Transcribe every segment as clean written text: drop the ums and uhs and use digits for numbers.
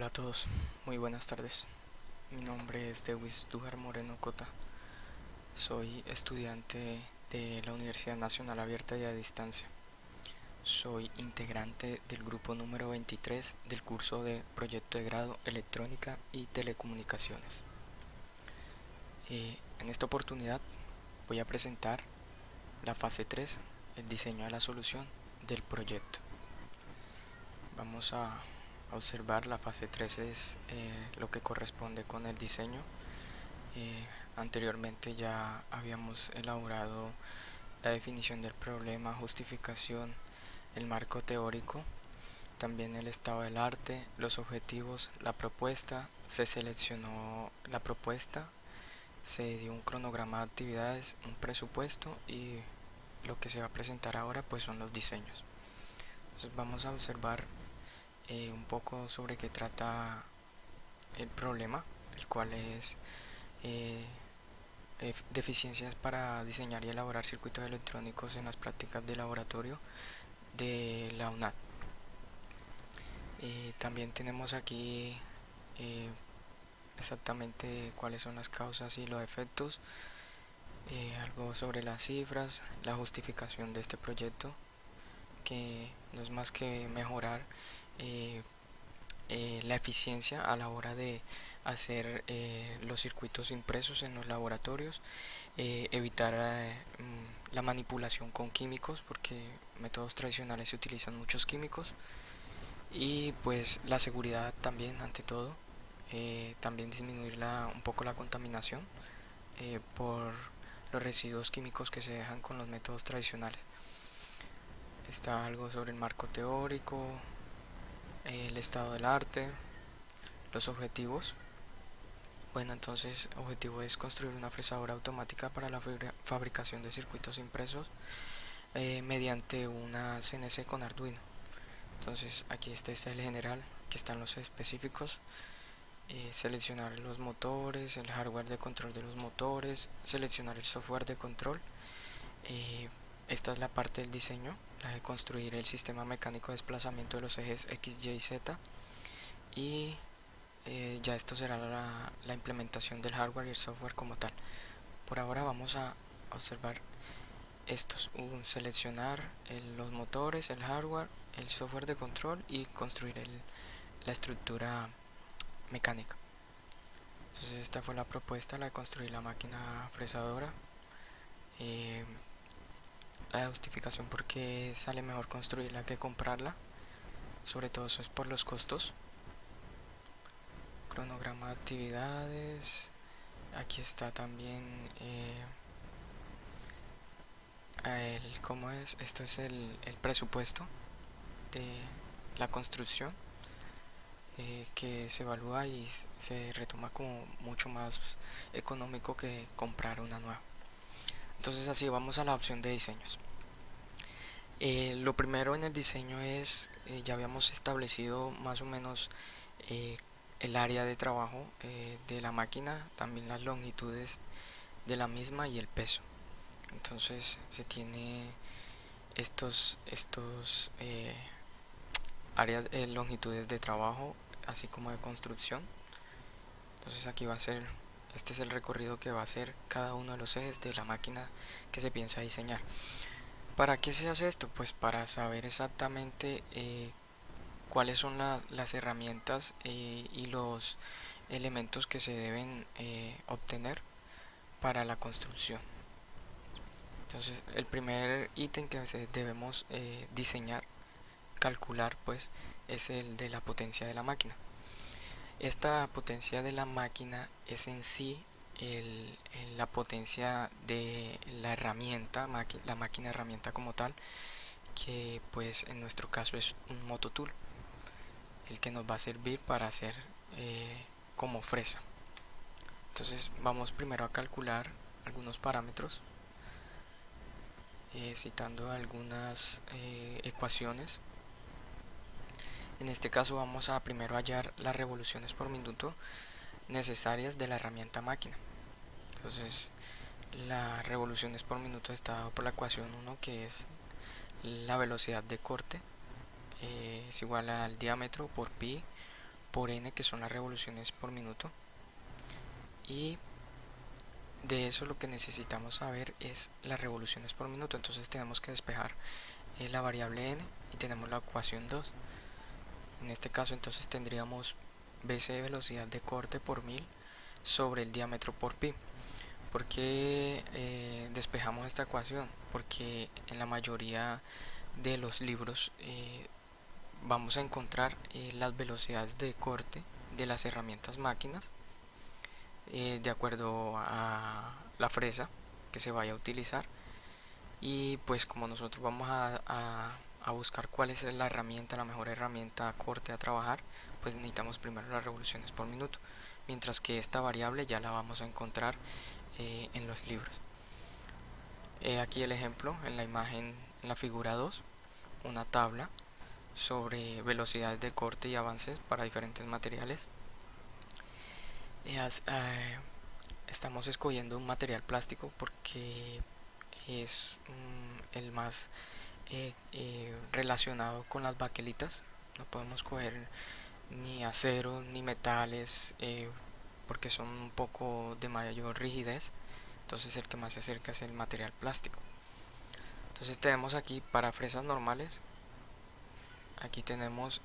Hola a todos, muy buenas tardes. Mi nombre es Dewis Dujar Moreno Cota. Soy estudiante de la Universidad Nacional Abierta y a Distancia. Soy integrante del grupo número 23 del curso de Proyecto de Grado Electrónica y Telecomunicaciones. En esta oportunidad voy a presentar la fase 3, el diseño de la solución del proyecto. Vamos a observar la fase 3 es lo que corresponde con el diseño. Anteriormente ya habíamos elaborado la definición del problema, justificación, el marco teórico, también el estado del arte, los objetivos, la propuesta, se seleccionó la propuesta, se dio un cronograma de actividades, un presupuesto y lo que se va a presentar ahora pues son los diseños. Entonces vamos a observar un poco sobre qué trata el problema, el cual es deficiencias para diseñar y elaborar circuitos electrónicos en las prácticas de laboratorio de la UNAD. También tenemos aquí eh, exactamente cuáles son las causas y los efectos, algo sobre las cifras, la justificación de este proyecto, que no es más que mejorar eh, la eficiencia a la hora de hacer los circuitos impresos en los laboratorios, evitar la manipulación con químicos, porque métodos tradicionales se utilizan muchos químicos, y pues la seguridad también ante todo, también disminuir un poco la contaminación por los residuos químicos que se dejan con los métodos tradicionales. Está algo sobre el marco teórico, el estado del arte, los objetivos. Bueno, entonces objetivo es construir una fresadora automática para la fabricación de circuitos impresos mediante una CNC con Arduino. Entonces aquí este es el general, aquí están los específicos, seleccionar los motores, el hardware de control de los motores, seleccionar el software de control. Esta es la parte del diseño, la de construir el sistema mecánico de desplazamiento de los ejes X, Y y Z, y ya esto será la implementación del hardware y el software como tal. Por ahora vamos a observar estos, seleccionar los motores, el hardware, el software de control y construir la estructura mecánica. Entonces esta fue la propuesta, la de construir la máquina fresadora. La justificación porque sale mejor construirla que comprarla, sobre todo eso es por los costos. Cronograma de actividades, aquí está también cómo es, esto es el presupuesto de la construcción, que se evalúa y se retoma como mucho más económico que comprar una nueva. Entonces así vamos a la opción de diseños. Lo primero en el diseño es, ya habíamos establecido más o menos el área de trabajo de la máquina, también las longitudes de la misma y el peso. Entonces se tiene estos áreas, longitudes de trabajo, así como de construcción. Entonces aquí va a ser, este es el recorrido que va a hacer cada uno de los ejes de la máquina que se piensa diseñar. ¿Para qué se hace esto? Pues para saber exactamente cuáles son las herramientas y los elementos que se deben obtener para la construcción. Entonces el primer ítem que debemos diseñar, calcular, pues es el de la potencia de la máquina. Esta potencia de la máquina es en sí la potencia de la herramienta, la máquina herramienta como tal, que pues en nuestro caso es un mototool, el que nos va a servir para hacer como fresa. Entonces vamos primero a calcular algunos parámetros, citando algunas ecuaciones. En este caso vamos a primero hallar las revoluciones por minuto necesarias de la herramienta máquina. Entonces las revoluciones por minuto está dado por la ecuación 1, que es la velocidad de corte, es igual al diámetro por pi por n, que son las revoluciones por minuto, y de eso lo que necesitamos saber es las revoluciones por minuto. Entonces tenemos que despejar la variable n y tenemos la ecuación 2. En este caso entonces tendríamos BC, velocidad de corte por 1000, sobre el diámetro por pi. ¿Por qué despejamos esta ecuación? Porque en la mayoría de los libros vamos a encontrar las velocidades de corte de las herramientas máquinas de acuerdo a la fresa que se vaya a utilizar, y pues como nosotros vamos a buscar cuál es la herramienta, la mejor herramienta a corte a trabajar, pues necesitamos primero las revoluciones por minuto, mientras que esta variable ya la vamos a encontrar en los libros. Aquí el ejemplo en la imagen, en la figura 2, una tabla sobre velocidades de corte y avances para diferentes materiales. Estamos escogiendo un material plástico porque es el más relacionado con las baquelitas. No podemos coger ni acero ni metales porque son un poco de mayor rigidez. Entonces el que más se acerca es el material plástico. Entonces tenemos aquí para fresas normales, aquí tenemos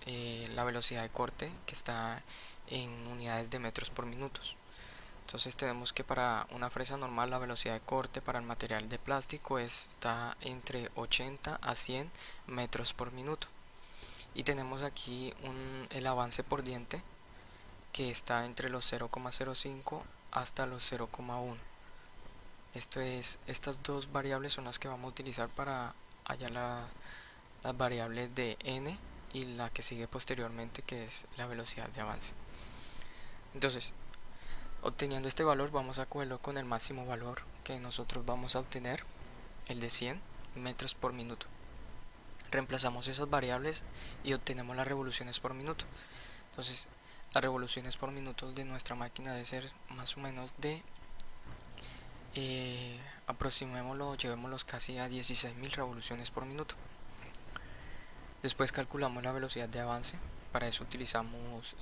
la velocidad de corte que está en unidades de metros por minutos. Entonces tenemos que para una fresa normal la velocidad de corte para el material de plástico está entre 80 a 100 metros por minuto. Y tenemos aquí el avance por diente que está entre los 0,05 hasta los 0,1. Estas dos variables son las que vamos a utilizar para hallar las variables de n y la que sigue posteriormente, que es la velocidad de avance. Entonces, obteniendo este valor vamos a cogerlo con el máximo valor que nosotros vamos a obtener, el de 100 metros por minuto. Reemplazamos esas variables y obtenemos las revoluciones por minuto. Entonces las revoluciones por minuto de nuestra máquina debe ser más o menos de aproximémoslo, llevémoslos casi a 16.000 revoluciones por minuto. Después calculamos la velocidad de avance. Para eso utilizamos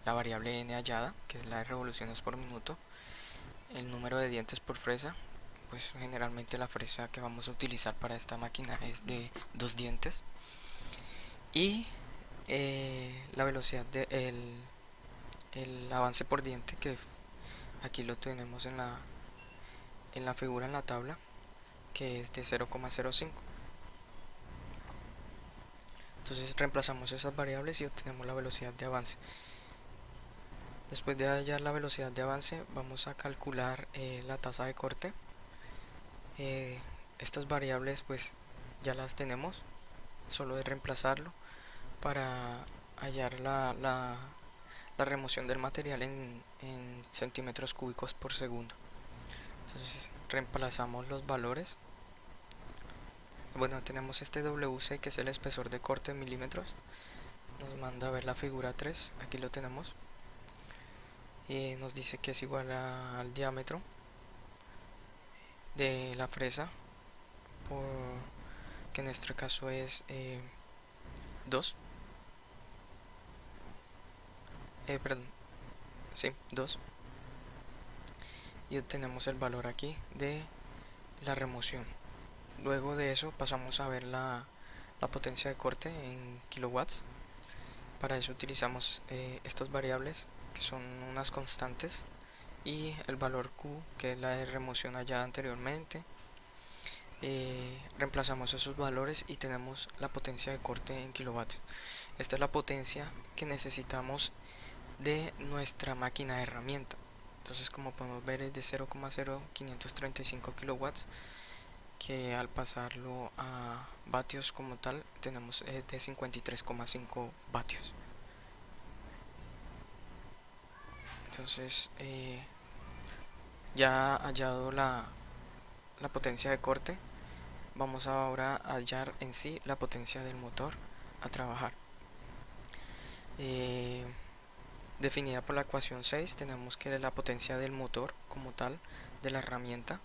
la variable n hallada, que es la de revoluciones por minuto, el número de dientes por fresa. Pues generalmente la fresa que vamos a utilizar para esta máquina es de 2 dientes, y la velocidad de el avance por diente, que aquí lo tenemos en la figura, en la tabla, que es de 0,05. Entonces reemplazamos esas variables y obtenemos la velocidad de avance. Después de hallar la velocidad de avance vamos a calcular la tasa de corte. Estas variables pues ya las tenemos, solo de reemplazarlo para hallar la remoción del material en centímetros cúbicos por segundo. Entonces reemplazamos los valores. Bueno, tenemos este WC, que es el espesor de corte en milímetros. Nos manda a ver la figura 3, aquí lo tenemos, y nos dice que es igual al diámetro de la fresa, que en este caso es 2. Perdón, sí, 2. Y obtenemos el valor aquí de la remoción. Luego de eso pasamos a ver la potencia de corte en kilowatts. Para eso utilizamos estas variables, que son unas constantes, y el valor Q, que es la de remoción hallada anteriormente. Reemplazamos esos valores y tenemos la potencia de corte en kilovatios. Esta es la potencia que necesitamos de nuestra máquina de herramienta. Entonces, como podemos ver, es de 0,0535 kilowatts, que al pasarlo a vatios como tal tenemos de 53,5 vatios. Entonces ya hallado la potencia de corte, vamos ahora a hallar en sí la potencia del motor a trabajar. Definida por la ecuación 6, tenemos que la potencia del motor como tal de la herramienta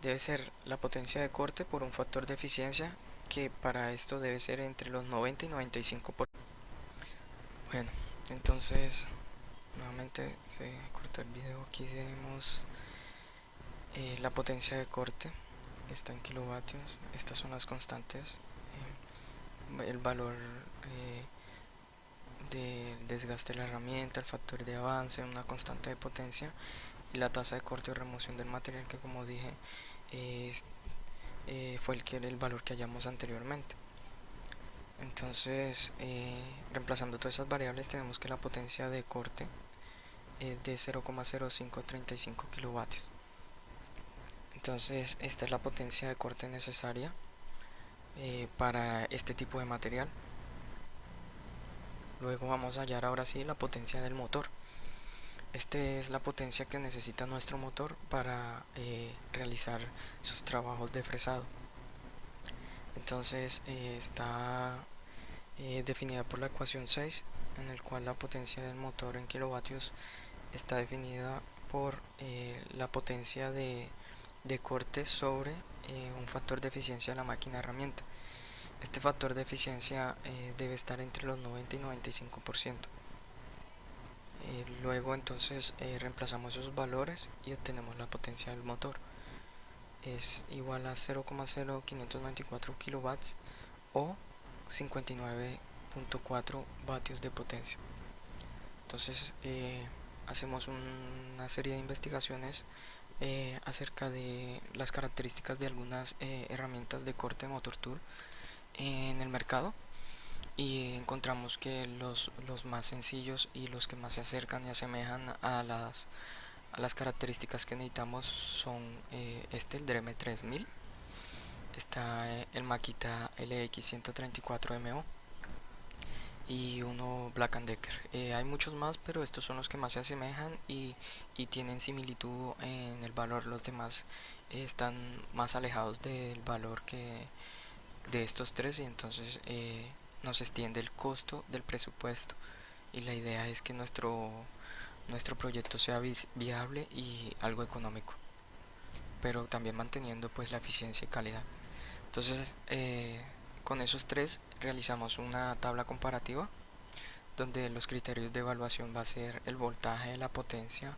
debe ser la potencia de corte por un factor de eficiencia, que para esto debe ser entre los 90 y 95%. Bueno, Entonces nuevamente se cortó el video. Aquí vemos la potencia de corte, está en kilovatios. Estas son las constantes, el valor del desgaste de la herramienta, el factor de avance, una constante de potencia y la tasa de corte o remoción del material, que como dije fue el valor que hallamos anteriormente. Entonces, reemplazando todas esas variables, tenemos que la potencia de corte es de 0,0535 kilovatios. Entonces, esta es la potencia de corte necesaria para este tipo de material. Luego vamos a hallar ahora sí la potencia del motor. Esta es la potencia que necesita nuestro motor para realizar sus trabajos de fresado. Entonces está definida por la ecuación 6, en el cual la potencia del motor en kilovatios está definida por la potencia de corte sobre un factor de eficiencia de la máquina herramienta. Este factor de eficiencia debe estar entre los 90 y 95%. Luego entonces reemplazamos esos valores y obtenemos la potencia del motor. Es igual a 0,0594 kilowatts o 59.4 vatios de potencia. Entonces hacemos una serie de investigaciones acerca de las características de algunas herramientas de corte motor tool en el mercado, y encontramos que los más sencillos y los que más se acercan y asemejan a las características que necesitamos son el Dremel 3000, está el Makita LX134MO y uno Black & Decker. Hay muchos más, pero estos son los que más se asemejan y tienen similitud en el valor. Los demás están más alejados del valor que de estos tres, y entonces nos extiende el costo del presupuesto, y la idea es que nuestro proyecto sea viable y algo económico, pero también manteniendo pues la eficiencia y calidad. Entonces con esos tres realizamos una tabla comparativa donde los criterios de evaluación va a ser el voltaje, la potencia,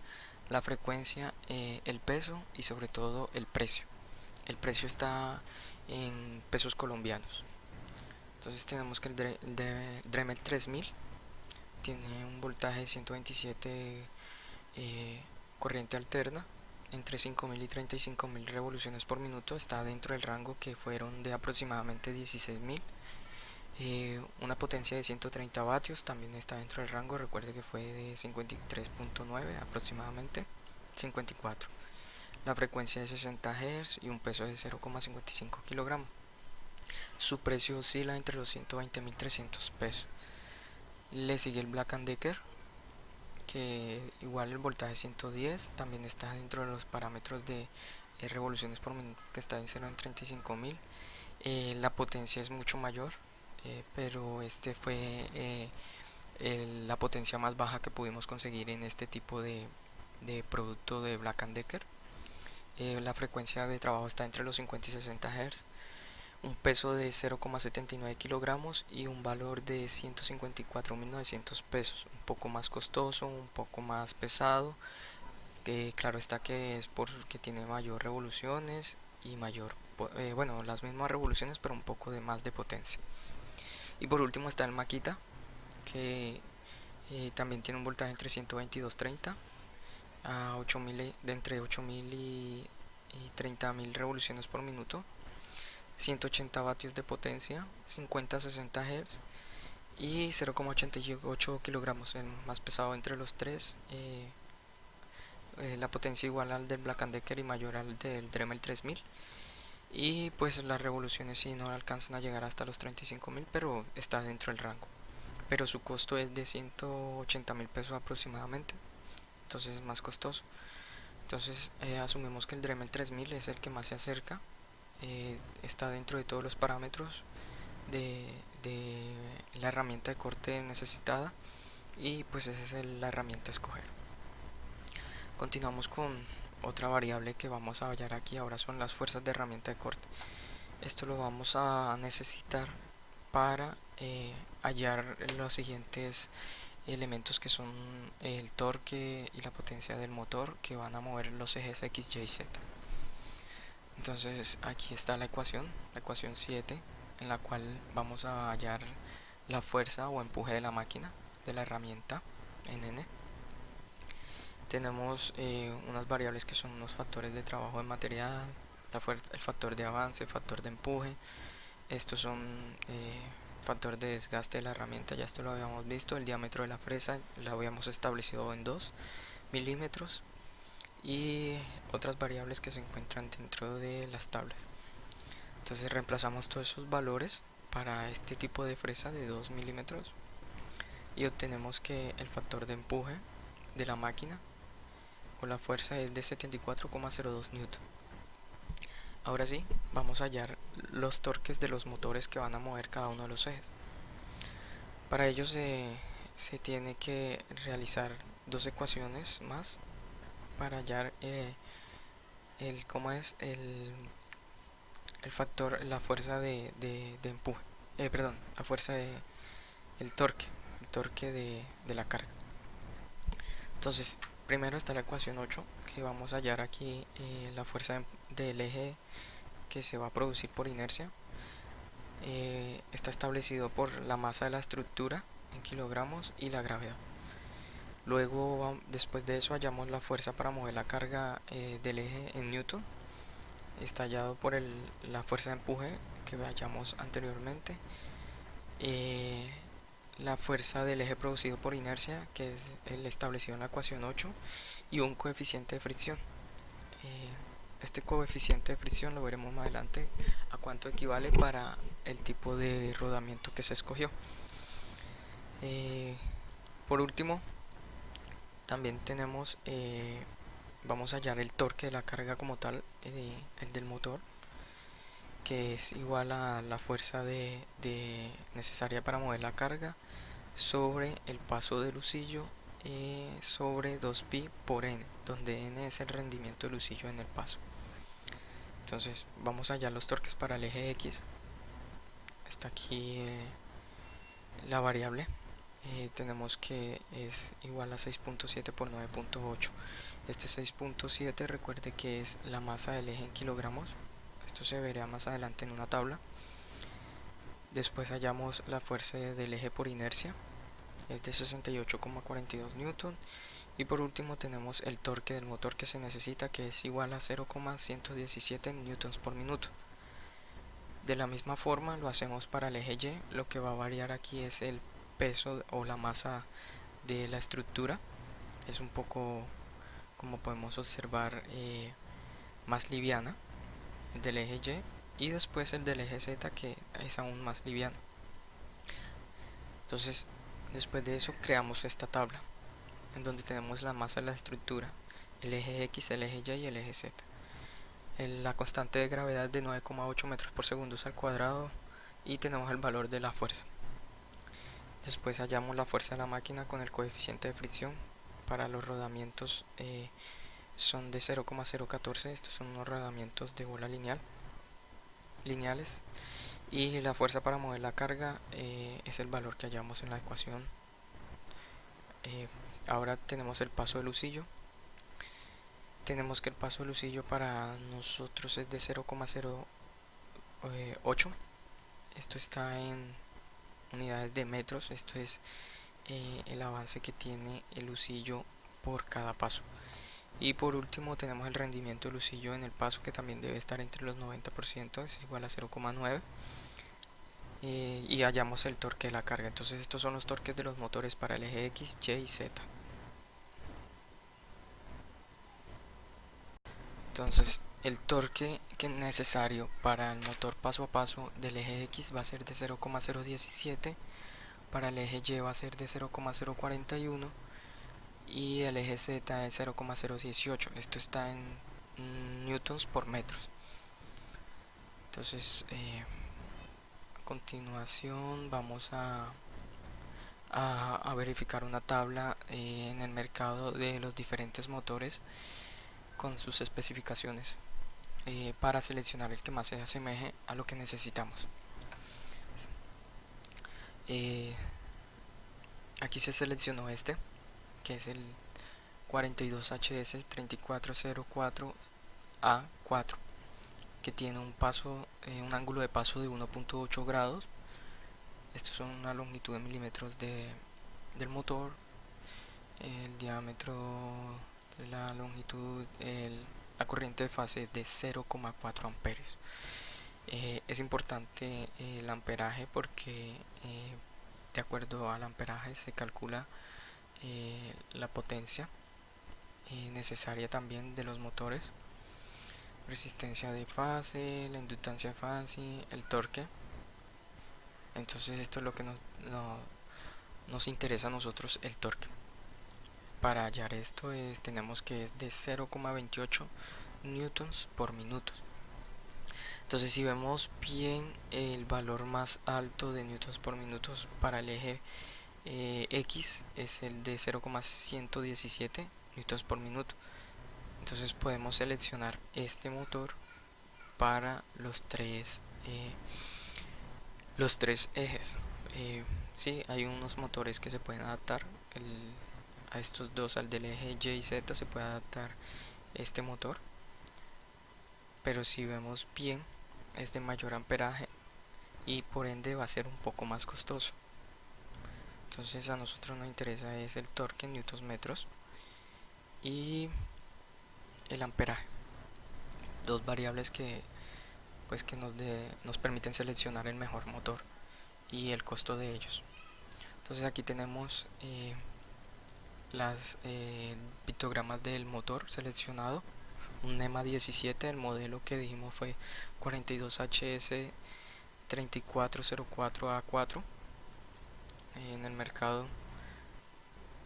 la frecuencia, el peso y sobre todo el precio. El precio está en pesos colombianos. Entonces tenemos que el Dremel 3000 tiene un voltaje de 127 corriente alterna entre 5000 y 35000 revoluciones por minuto. Está dentro del rango, que fueron de aproximadamente 16000. Una potencia de 130 vatios también está dentro del rango. Recuerde que fue de 53.9 aproximadamente 54. La frecuencia de 60 Hz y un peso de 0,55 kilogramos. Su precio oscila entre los 120.300 pesos. Le sigue el Black & Decker, que igual el voltaje 110 también está dentro de los parámetros de revoluciones por minuto, que está en 0,35.000. La potencia es mucho mayor, pero este fue la potencia más baja que pudimos conseguir en este tipo de producto de Black & Decker. La frecuencia de trabajo está entre los 50 y 60 Hz, un peso de 0,79 kilogramos y un valor de 154.900 pesos, un poco más costoso, un poco más pesado. Claro está que es porque tiene mayor revoluciones y bueno, las mismas revoluciones, pero un poco de más de potencia. Y por último está el Makita, que también tiene un voltaje entre 122.30 a 8000, de entre 8000 y 30.000 revoluciones por minuto, 180 vatios de potencia, 50-60 Hz y 0,88 kilogramos, el más pesado entre los tres. La potencia igual al del Black & Decker y mayor al del Dremel 3000. Y pues las revoluciones sí no alcanzan a llegar hasta los 35.000, pero está dentro del rango. Pero su costo es de 180.000 pesos aproximadamente, entonces es más costoso. Entonces asumimos que el Dremel 3000 es el que más se acerca, está dentro de todos los parámetros de la herramienta de corte necesitada, y pues esa es la herramienta a escoger. Continuamos con otra variable que vamos a hallar aquí. Ahora son las fuerzas de herramienta de corte. Esto lo vamos a necesitar para hallar los siguientes elementos que son el torque y la potencia del motor que van a mover los ejes X, Y y Z. Entonces aquí está la ecuación 7, en la cual vamos a hallar la fuerza o empuje de la máquina, de la herramienta en N. Tenemos unas variables que son unos factores de trabajo de material, el factor de avance, factor de empuje. Estos son factor de desgaste de la herramienta, ya esto lo habíamos visto. El diámetro de la fresa lo habíamos establecido en 2 milímetros, y otras variables que se encuentran dentro de las tablas. Entonces reemplazamos todos esos valores para este tipo de fresa de 2 milímetros y obtenemos que el factor de empuje de la máquina o la fuerza es de 74,02 newton. Ahora sí, vamos a hallar los torques de los motores que van a mover cada uno de los ejes. Para ello se tiene que realizar dos ecuaciones más para hallar el factor, la fuerza de empuje, la fuerza el torque de la carga. Entonces, primero está la ecuación 8, que vamos a hallar aquí la fuerza del eje que se va a producir por inercia. Está establecido por la masa de la estructura en kilogramos y la gravedad. Luego, después de eso, hallamos la fuerza para mover la carga del eje en newton, estallado por la fuerza de empuje que hallamos anteriormente. La fuerza del eje producido por inercia, que es el establecido en la ecuación 8, y un coeficiente de fricción. Este coeficiente de fricción lo veremos más adelante a cuánto equivale para el tipo de rodamiento que se escogió. Por último, también tenemos, vamos a hallar el torque de la carga como tal, el del motor, que es igual a la fuerza necesaria para mover la carga sobre el paso de lucillo sobre 2pi por n, donde n es el rendimiento de lucillo en el paso. Entonces vamos a hallar los torques para el eje X. Está aquí la variable. Tenemos que es igual a 6.7 por 9.8. Este 6.7, recuerde que es la masa del eje en kilogramos. Esto se verá más adelante en una tabla. Después hallamos la fuerza del eje por inercia, es de 68,42 newton. Y por último tenemos el torque del motor que se necesita, que es igual a 0,117 newtons por minuto. De la misma forma lo hacemos para el eje Y. Lo que va a variar aquí es el peso o la masa de la estructura. Es un poco, como podemos observar, más liviana, el del eje Y, y después el del eje Z, que es aún más liviano. Entonces, después de eso creamos esta tabla en donde tenemos la masa de la estructura, el eje X, el eje Y y el eje Z. La constante de gravedad es de 9,8 metros por segundo al cuadrado, y tenemos el valor de la fuerza. Después hallamos la fuerza de la máquina con el coeficiente de fricción. Para los rodamientos son de 0,014. Estos son unos rodamientos de bola lineales. Y la fuerza para mover la carga es el valor que hallamos en la ecuación. Ahora tenemos el paso de lucillo. Tenemos que el paso de lucillo para nosotros es de 0,08. Esto está en unidades de metros. Esto es el avance que tiene el lucillo por cada paso. Y por último tenemos el rendimiento del lucillo en el paso, que también debe estar entre los 90%, es igual a 0,9. Y hallamos el torque de la carga. Entonces estos son los torques de los motores para el eje X, Y y Z. Entonces el torque que es necesario para el motor paso a paso del eje X va a ser de 0,017, para el eje Y va a ser de 0,041 y el eje Z es 0,018. Esto está en newtons por metros. Entonces a continuación vamos a verificar una tabla en el mercado de los diferentes motores con sus especificaciones para seleccionar el que más se asemeje a lo que necesitamos. Aquí se seleccionó este, que es el 42HS3404A4, que tiene un ángulo de paso de 1.8 grados. Estos son una longitud de milímetros del motor, el diámetro de la longitud, la corriente de fase es de 0,4 amperios. Es importante el amperaje porque de acuerdo al amperaje se calcula la potencia necesaria también de los motores, resistencia de fase, la inductancia de fase, el torque. Entonces esto es lo que nos interesa a nosotros, el torque. Para hallar esto tenemos que es de 0,28 newtons por minuto. Entonces si vemos bien, el valor más alto de newtons por minuto para el eje X es el de 0,117 newtons por minuto. Entonces podemos seleccionar este motor para los tres ejes. Sí, hay unos motores que se pueden adaptar a estos dos, al del eje Y y Z se puede adaptar este motor, pero si vemos bien es de mayor amperaje y por ende va a ser un poco más costoso. Entonces a nosotros nos interesa es el torque en newtons metros y el amperaje, dos variables que nos permiten seleccionar el mejor motor y el costo de ellos. Entonces aquí tenemos las pictogramas del motor seleccionado, un NEMA 17, el modelo que dijimos fue 42HS3404A4. En el mercado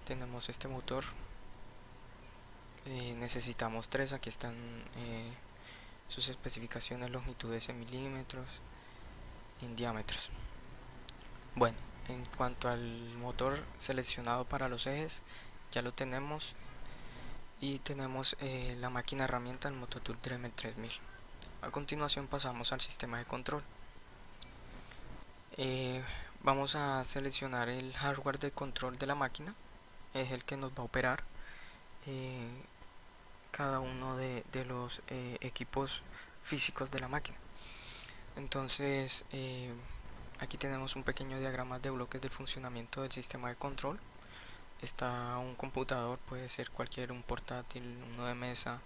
tenemos este motor, necesitamos tres, aquí están sus especificaciones, longitudes en milímetros, en diámetros. Bueno, en cuanto al motor seleccionado para los ejes, ya lo tenemos y tenemos la máquina herramienta, el Mototool Dremel 3000. A continuación pasamos al sistema de control. Vamos a seleccionar el hardware de control de la máquina, es el que nos va a operar cada uno de los equipos físicos de la máquina. Entonces aquí tenemos un pequeño diagrama de bloques del funcionamiento del sistema de control. Está un computador, puede ser un portátil, uno de mesa,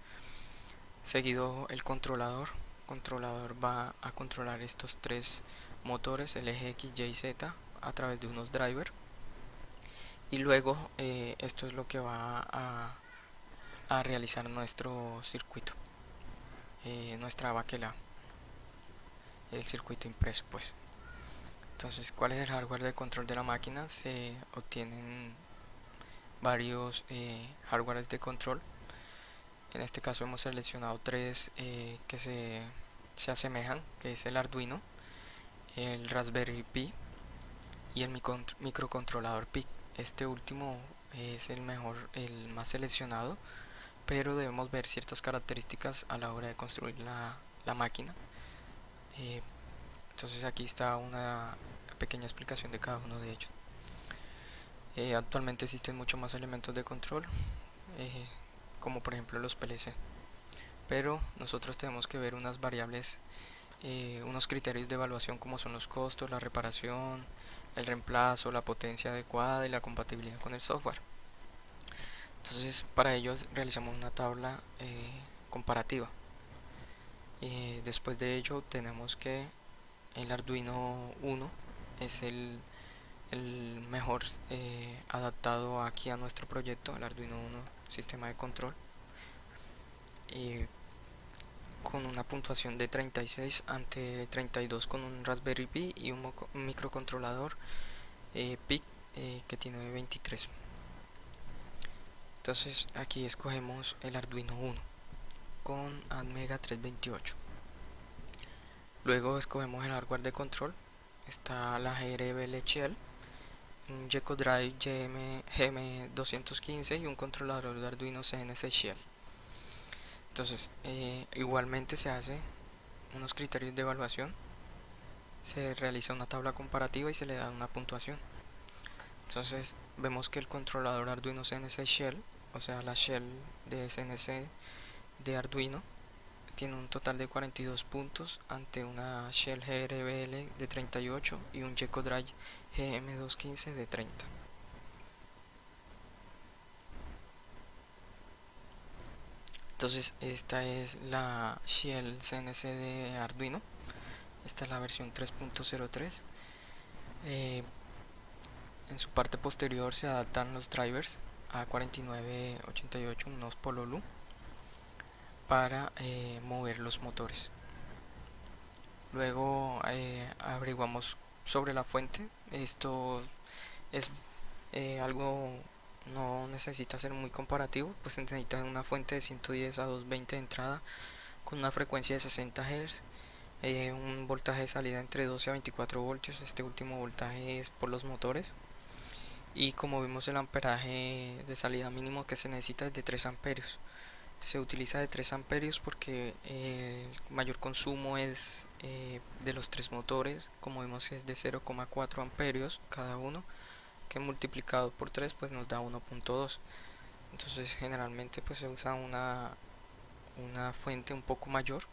seguido el controlador. El controlador va a controlar estos tres motores, el eje X, Y, Z, a través de unos drivers. Y luego esto es lo que va a realizar nuestro circuito, nuestra baquela, el circuito impreso pues. Entonces, ¿cuál es el hardware de control de la máquina? Se obtienen varios hardwares de control. En este caso hemos seleccionado tres que se asemejan, que es el Arduino, el Raspberry Pi y el microcontrolador PIC. Este último es el más seleccionado, pero debemos ver ciertas características a la hora de construir la máquina. Entonces aquí está una pequeña explicación de cada uno de ellos. Actualmente existen muchos más elementos de control, como por ejemplo los PLC, pero nosotros tenemos que ver unas variables, unos criterios de evaluación como son los costos, la reparación, el reemplazo, la potencia adecuada y la compatibilidad con el software. Entonces para ello realizamos una tabla comparativa. Después de ello tenemos que el Arduino Uno es el mejor adaptado aquí a nuestro proyecto, el Arduino Uno sistema de control, con una puntuación de 36 ante 32 con un Raspberry Pi y un microcontrolador PIC que tiene 23. Entonces aquí escogemos el Arduino Uno con Atmega 328. Luego escogemos el hardware de control. Está la GRBL Shell, un Gecko Drive GM215 y un controlador de Arduino CNC Shell. Entonces igualmente se hace unos criterios de evaluación, se realiza una tabla comparativa y se le da una puntuación. Entonces vemos que el controlador Arduino CNC Shell, o sea la shell de CNC de Arduino, tiene un total de 42 puntos ante una shell GRBL de 38 y un Gecko-Dry GM215 de 30. Entonces esta es la shell CNC de Arduino. Esta es la versión 3.03. En su parte posterior se adaptan los drivers A4988, unos Pololu, para mover los motores. Luego averiguamos sobre la fuente. Esto es algo, no necesita ser muy comparativo, pues se necesita una fuente de 110 a 220 de entrada con una frecuencia de 60 Hz, un voltaje de salida entre 12 a 24 voltios. Este último voltaje es por los motores, y como vimos el amperaje de salida mínimo que se necesita es de 3 amperios. Se utiliza de 3 amperios porque el mayor consumo es de los tres motores, como vemos es de 0,4 amperios cada uno, que multiplicado por 3 pues nos da 1.2. Entonces generalmente pues se usa una fuente un poco mayor.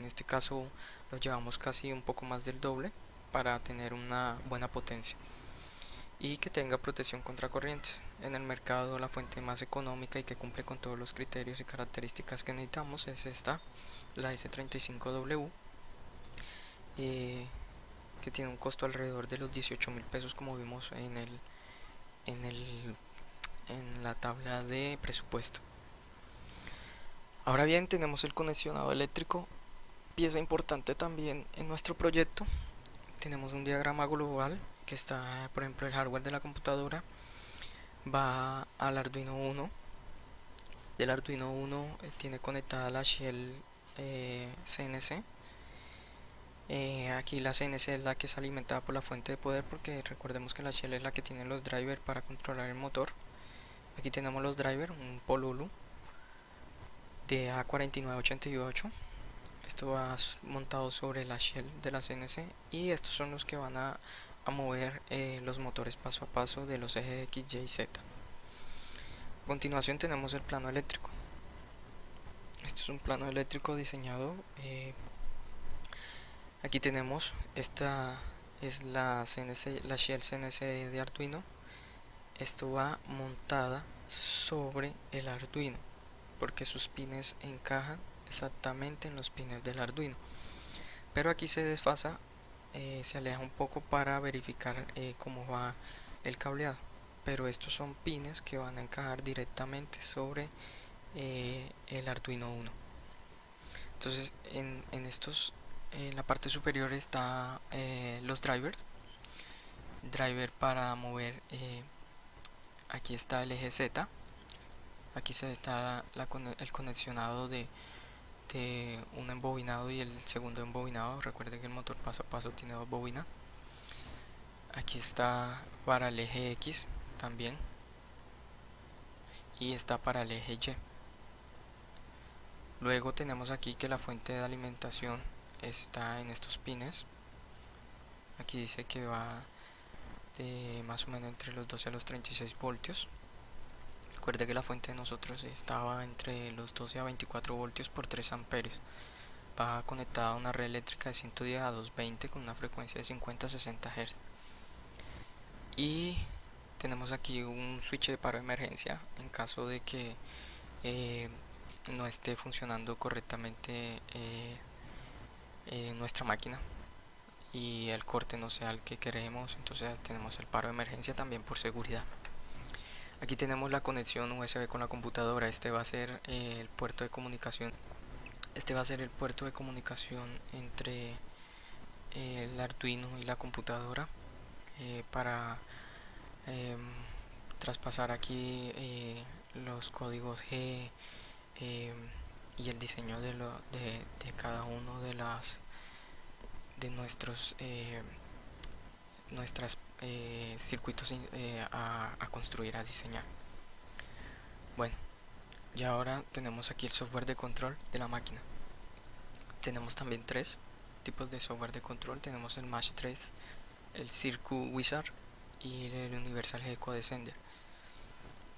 En este caso lo llevamos casi un poco más del doble para tener una buena potencia y que tenga protección contra corrientes. En el mercado la fuente más económica y que cumple con todos los criterios y características que necesitamos es esta, la S35W, que tiene un costo alrededor de los 18.000 pesos, como vimos en, el, en la tabla de presupuesto. Ahora bien, tenemos el conexionado eléctrico, pieza importante también en nuestro proyecto. Tenemos un diagrama global que está, por ejemplo, el hardware de la computadora va al Arduino Uno. Del Arduino Uno tiene conectada la shell CNC. Aquí la CNC es la que es alimentada por la fuente de poder, porque recordemos que la shell es la que tiene los drivers para controlar el motor. Aquí tenemos los drivers, un Pololu de A4988. Esto va montado sobre la shell de la CNC, y estos son los que van a mover los motores paso a paso de los ejes X, Y y Z. A continuación tenemos el plano eléctrico. Este es un plano eléctrico diseñado. Aquí tenemos, esta es la CNC, la shell CNC de Arduino. Esto va montada sobre el Arduino porque sus pines encajan exactamente en los pines del Arduino. Pero aquí se desfasa, se aleja un poco para verificar cómo va el cableado. Pero estos son pines que van a encajar directamente sobre el Arduino Uno. Entonces en la parte superior está los drivers. Driver para mover, aquí está el eje Z. Aquí se está el conexionado de un embobinado y el segundo embobinado. Recuerde que el motor paso a paso tiene dos bobinas. Aquí está para el eje X también, y está para el eje Y. Luego tenemos aquí que la fuente de alimentación está en estos pines. Aquí dice que va de más o menos entre los 12 a los 36 voltios. Recuerde que la fuente de nosotros estaba entre los 12 a 24 voltios por 3 amperios. Va conectada a una red eléctrica de 110 a 220 con una frecuencia de 50 a 60 Hz. Y tenemos aquí un switch de paro de emergencia en caso de que no esté funcionando correctamente nuestra máquina y el corte no sea el que queremos. Entonces tenemos el paro de emergencia también por seguridad. Aquí tenemos la conexión USB con la computadora. Este va a ser el puerto de comunicación. Este va a ser el puerto de comunicación entre el Arduino y la computadora para traspasar aquí los códigos G y el diseño de cada uno de nuestros circuitos a construir, a diseñar. Bueno, y ahora tenemos aquí el software de control de la máquina. Tenemos también tres tipos de software de control. Tenemos el Match 3, el Circuit Wizard y el Universal Gecko Descender.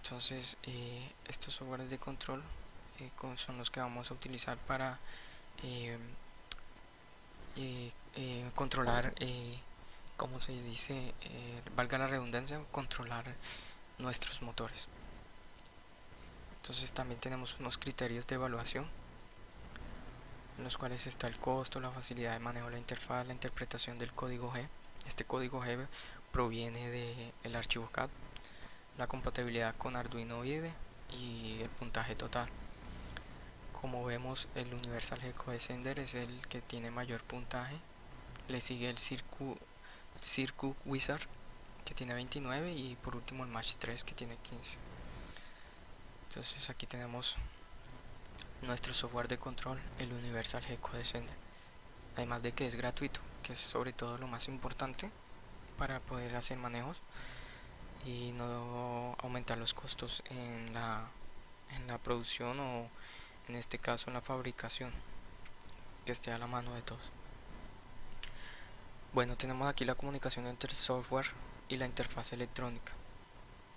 Entonces estos softwares de control son los que vamos a utilizar para eh, controlar, como se dice, valga la redundancia, controlar nuestros motores. Entonces también tenemos unos criterios de evaluación en los cuales está el costo, la facilidad de manejo de la interfaz, la interpretación del código G. Este código G proviene del archivo CAD, la compatibilidad con Arduino IDE y el puntaje total. Como vemos, el Universal Gecko Descender es el que tiene mayor puntaje. Le sigue el Circuit Wizard, que tiene 29, y por último el Match 3, que tiene 15. Entonces aquí tenemos nuestro software de control, el Universal Gecko Descender. Además de que es gratuito, que es sobre todo lo más importante para poder hacer manejos y no aumentar los costos en la producción, o en este caso en la fabricación, que esté a la mano de todos. Bueno, tenemos aquí la comunicación entre el software y la interfaz electrónica.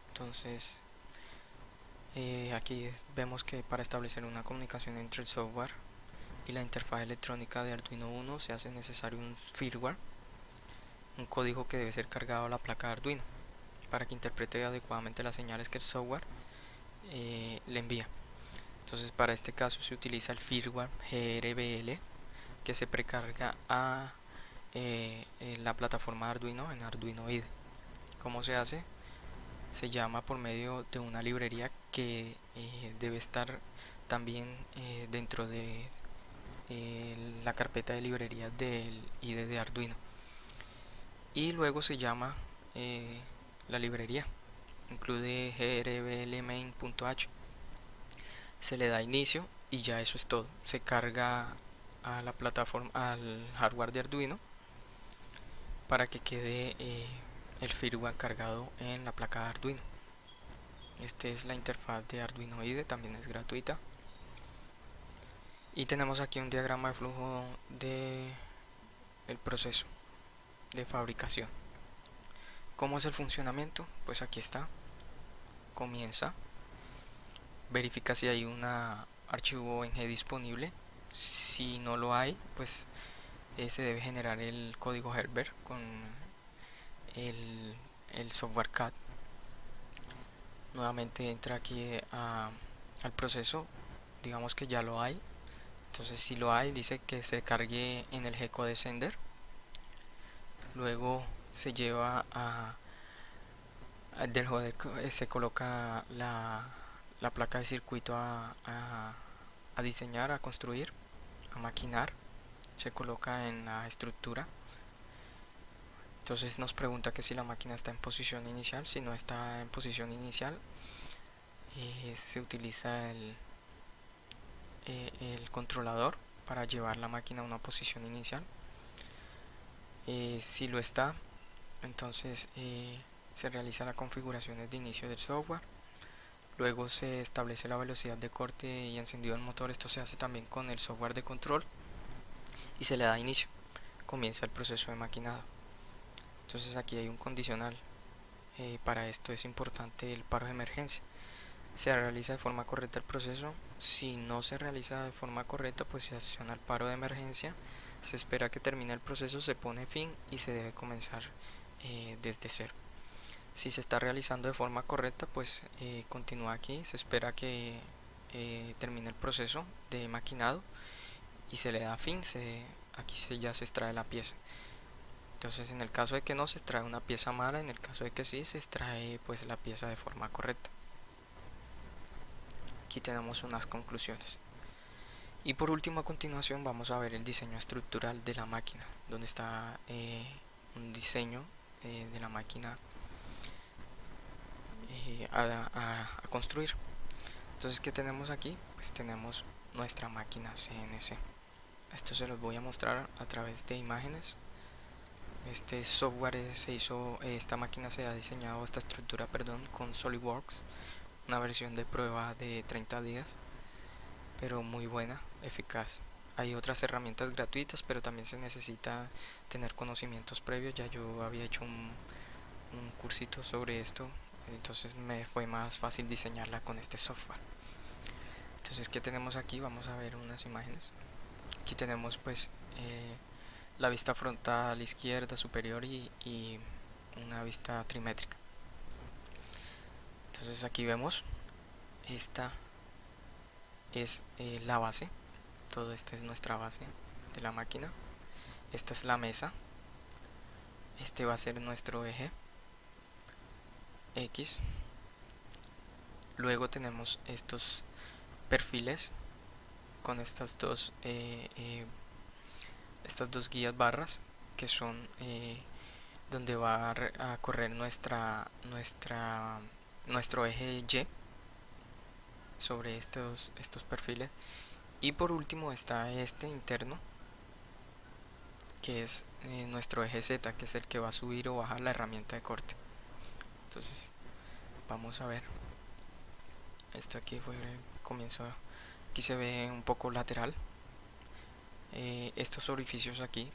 Entonces aquí vemos que para establecer una comunicación entre el software y la interfaz electrónica de Arduino Uno se hace necesario un firmware, un código que debe ser cargado a la placa de Arduino para que interprete adecuadamente las señales que el software le envía. Entonces para este caso se utiliza el firmware GRBL, que se precarga a la plataforma de Arduino en Arduino IDE. ¿Cómo se hace? Se llama por medio de una librería que debe estar también dentro de la carpeta de librerías del IDE de Arduino, y luego se llama la librería, incluye grblmain.h, se le da inicio y ya eso es todo. Se carga a la plataforma, al hardware de Arduino, para que quede el firmware cargado en la placa de Arduino. Esta es la interfaz de Arduino IDE, también es gratuita. Y tenemos aquí un diagrama de flujo de el proceso de fabricación. ¿Cómo es el funcionamiento? Pues aquí está. Comienza, verifica si hay un archivo en G disponible. Si no lo hay, pues se debe generar el código Herbert con el software CAD. Nuevamente entra aquí al proceso, digamos que ya lo hay. Entonces si lo hay, dice que se cargue en el Gecko Descender. Luego se lleva del joder, se coloca la placa de circuito a diseñar, a construir, a maquinar. Se coloca en la estructura. Entonces nos pregunta que si la máquina está en posición inicial. Si no está en posición inicial, se utiliza el controlador para llevar la máquina a una posición inicial. Si lo está, entonces se realiza la configuración de inicio del software. Luego se establece la velocidad de corte y encendido del motor. Esto se hace también con el software de control y se le da inicio. Comienza el proceso de maquinado. Entonces aquí hay un condicional. Para esto es importante el paro de emergencia. Se realiza de forma correcta el proceso. Si no se realiza de forma correcta, pues se acciona el paro de emergencia. Se espera que termine el proceso, se pone fin y se debe comenzar desde cero. Si se está realizando de forma correcta, pues continúa aquí. Se espera que termine el proceso de maquinado y se le da fin. Aquí ya se extrae la pieza. Entonces en el caso de que no, se extrae una pieza mala. En el caso de que sí, se extrae pues la pieza de forma correcta. Aquí tenemos unas conclusiones. Y por último, a continuación vamos a ver el diseño estructural de la máquina, donde está un diseño de la máquina a construir. Entonces, ¿qué tenemos aquí? Pues tenemos nuestra máquina CNC. Esto se los voy a mostrar a través de imágenes. Este software esta máquina se ha diseñado, esta estructura, perdón, con SolidWorks, una versión de prueba de 30 días, pero muy buena, eficaz. Hay otras herramientas gratuitas, pero también se necesita tener conocimientos previos. Ya yo había hecho un cursito sobre esto, entonces me fue más fácil diseñarla con este software. Entonces, ¿qué tenemos aquí? Vamos a ver unas imágenes. Aquí tenemos pues la vista frontal izquierda superior y una vista trimétrica. Entonces aquí vemos, esta es la base, todo esta es nuestra base de la máquina, esta es la mesa, este va a ser nuestro eje X, luego tenemos estos perfiles con estas dos guías barras que son donde va a correr nuestro eje Y sobre estos perfiles. Y por último está este interno, que es nuestro eje Z, que es el que va a subir o bajar la herramienta de corte. Entonces vamos a ver, esto aquí fue el comienzo. Aquí se ve un poco lateral, estos orificios aquí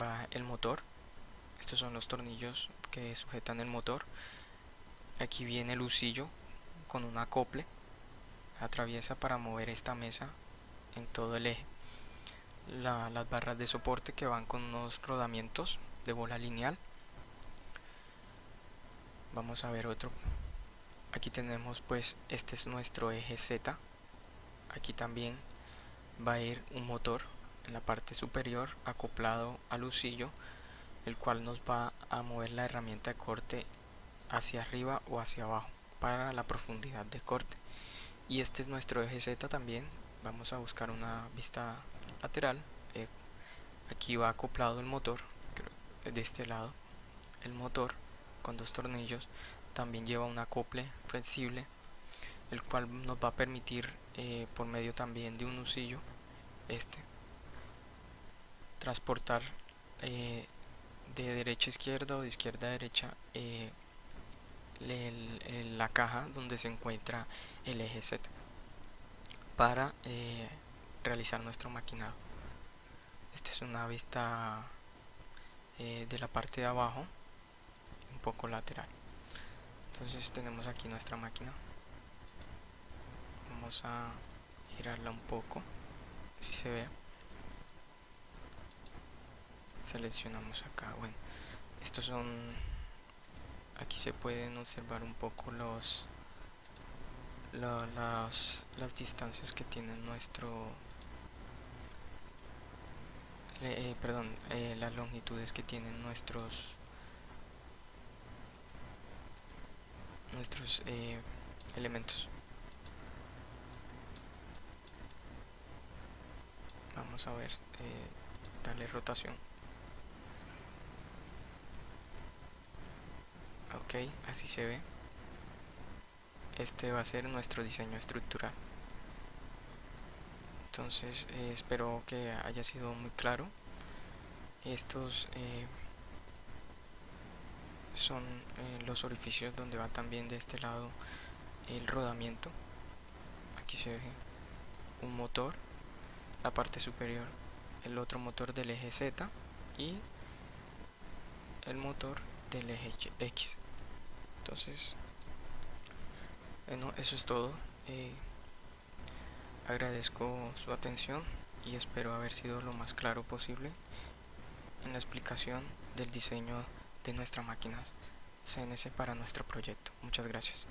va el motor, estos son los tornillos que sujetan el motor. Aquí viene el husillo con un acople, atraviesa para mover esta mesa en todo el eje. Las barras de soporte que van con unos rodamientos de bola lineal. Vamos a ver otro. Aquí tenemos pues, este es nuestro eje Z. Aquí también va a ir un motor en la parte superior acoplado al husillo, el cual nos va a mover la herramienta de corte hacia arriba o hacia abajo para la profundidad de corte. Y este es nuestro eje Z también. Vamos a buscar una vista lateral. Aquí va acoplado el motor, de este lado el motor con dos tornillos. También lleva un acople flexible, el cual nos va a permitir por medio también de un husillo transportar de derecha a izquierda o de izquierda a derecha la caja donde se encuentra el eje Z para realizar nuestro maquinado. Esta es una vista de la parte de abajo, un poco lateral. Entonces tenemos aquí nuestra máquina. Vamos a girarla un poco, así se ve. Seleccionamos acá. Bueno, estos son, aquí se pueden observar un poco las distancias que tienen las longitudes que tienen nuestros elementos. Vamos a ver, darle rotación. Ok, así se ve. Este va a ser nuestro diseño estructural. Entonces espero que haya sido muy claro. Estos son los orificios donde va también de este lado el rodamiento. Aquí se ve un motor, la parte superior, el otro motor del eje Z y el motor del eje X. Entonces, bueno, eso es todo. Agradezco su atención y espero haber sido lo más claro posible en la explicación del diseño de nuestras máquinas CNC para nuestro proyecto. Muchas gracias.